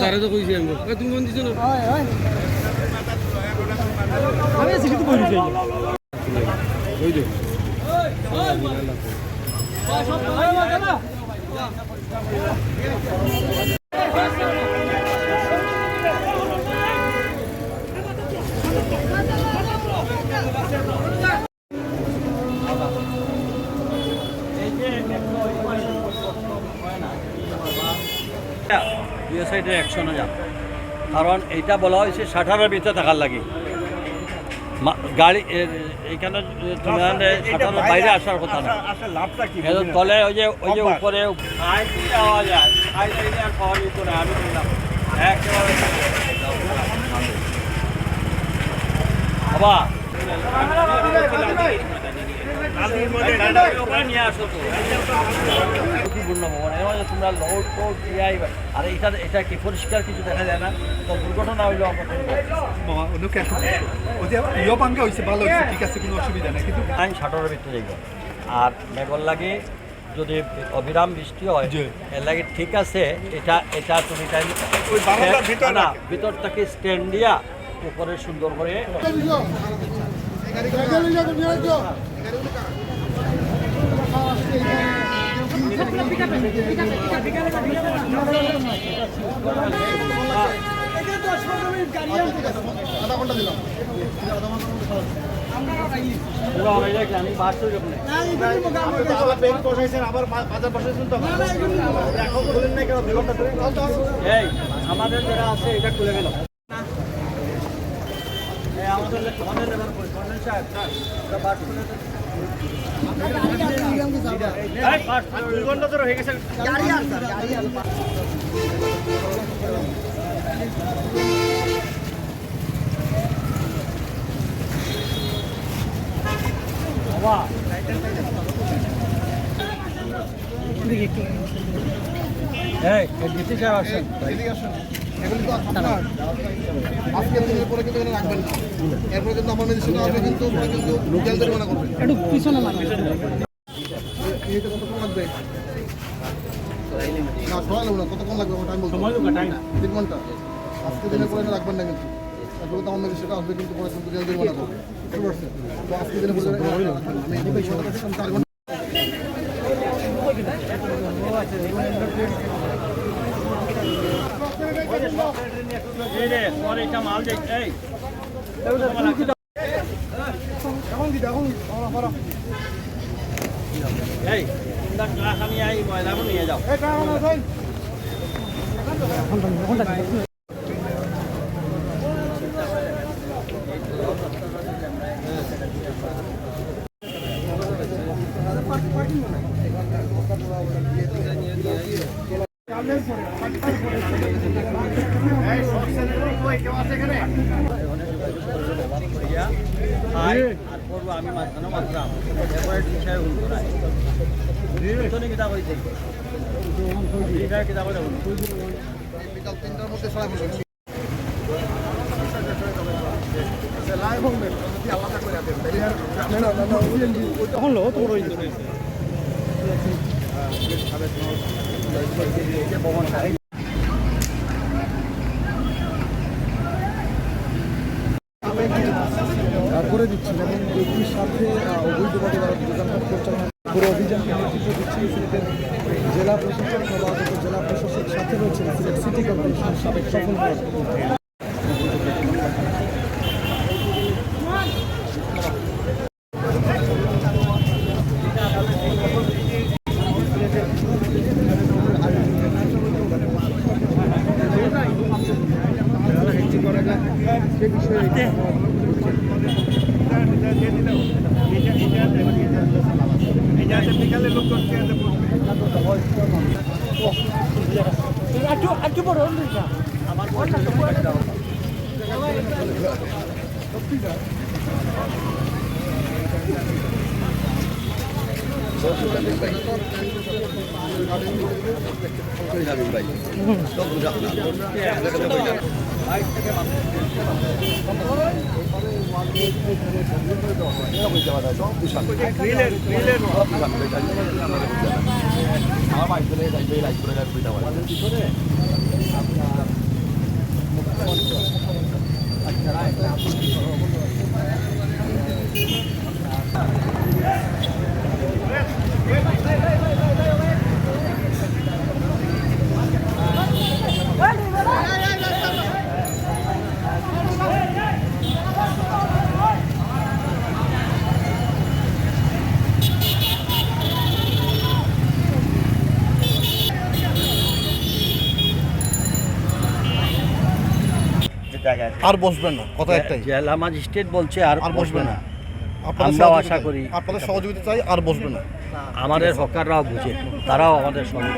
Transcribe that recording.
তারে তো কইছি আমি তুমি ফোন দিছো না আমি আছি কিন্তু কই দিছি ওই যে সাইডের অ্যাকশনে যান কারণ এইটা বলা হয়েছে 60-এর ভিতরে থাকার লাগি গাড়ি এইখানে তোমার 60-এর বাইরে আসার কথা না তলে ওই যে উপরে পাওয়া যায় আর পাওয়ার ভিতরে আমি বললাম একেবারে বাবা নিয়ে আসো তো তোমরা লোড টোড দিয়ে আর এটা কি পরিষ্কার কিছু দেখা যায় না তো দুর্ঘটনা হইলো ঠিক আছে কোনো অসুবিধা নেই কিন্তু আইন 60-এর ভিতরে যাইব আর মেঘর লাগে যদি অবিরাম বৃষ্টি হয় এর লাগে ঠিক আছে এটা তুমি না ভিতর থেকে স্ট্যান্ড দিয়া উপরে সুন্দর করে আমাদের যারা আছে এটা খুলে গেল আমাদের আজকের দিনের পরে কিন্তু রাখবেন না এরপরে কিন্তু আমার মেডিসিন হবে কিন্তু জেল জরিমানা করবেন একটু পিছনে কতক্ষণ লাগবে না সময় লাগবে না কতক্ষণ লাগবে আমার টাইম বলতে 3 ঘন্টা আজকের দিনের পরে রাখবেন না কিন্তু এরপরে তো আমার মেডিসিন আসবে কিন্তু পরে কিন্তু জেল জরিমানা করবে বুঝতে পারছেন তো আজকের দিনের পরে আমি 4 ঘন্টা মাল যাই আমি এই ময়লা নিয়ে যাও আমি মাঝখানে মাত্রাম এরপরে বিষয় কিতাব হয়েছে কিতাব বিকাল 3টার মধ্যে সবাই বলবেন তখন লো তোর করে দিচ্ছেন এবং এটির সাথে অবৈধভাবে যারা দোকানপাট পরিচালনা পুরো অভিযানকে নেতৃত্ব দিচ্ছেন সিলেটের জেলা প্রশাসক নবাগত জেলা প্রশাসক সাথে রয়েছেন সিলেট সিটি কর্পোরেশনের সাবেক সফল সে বিষয়ে একটু বড় আমার আমার আর বসবেন না, কথা একটাই, জেলা ম্যাজিস্ট্রেট বলছে আর আর বসবে না। আপনাদের আমরাও সহযোগিতা আশা করি আপনাদের সহযোগিতা চাই, আর বসবেন না। আমাদের হকাররাও বুঝে, তারাও আমাদের সঙ্গে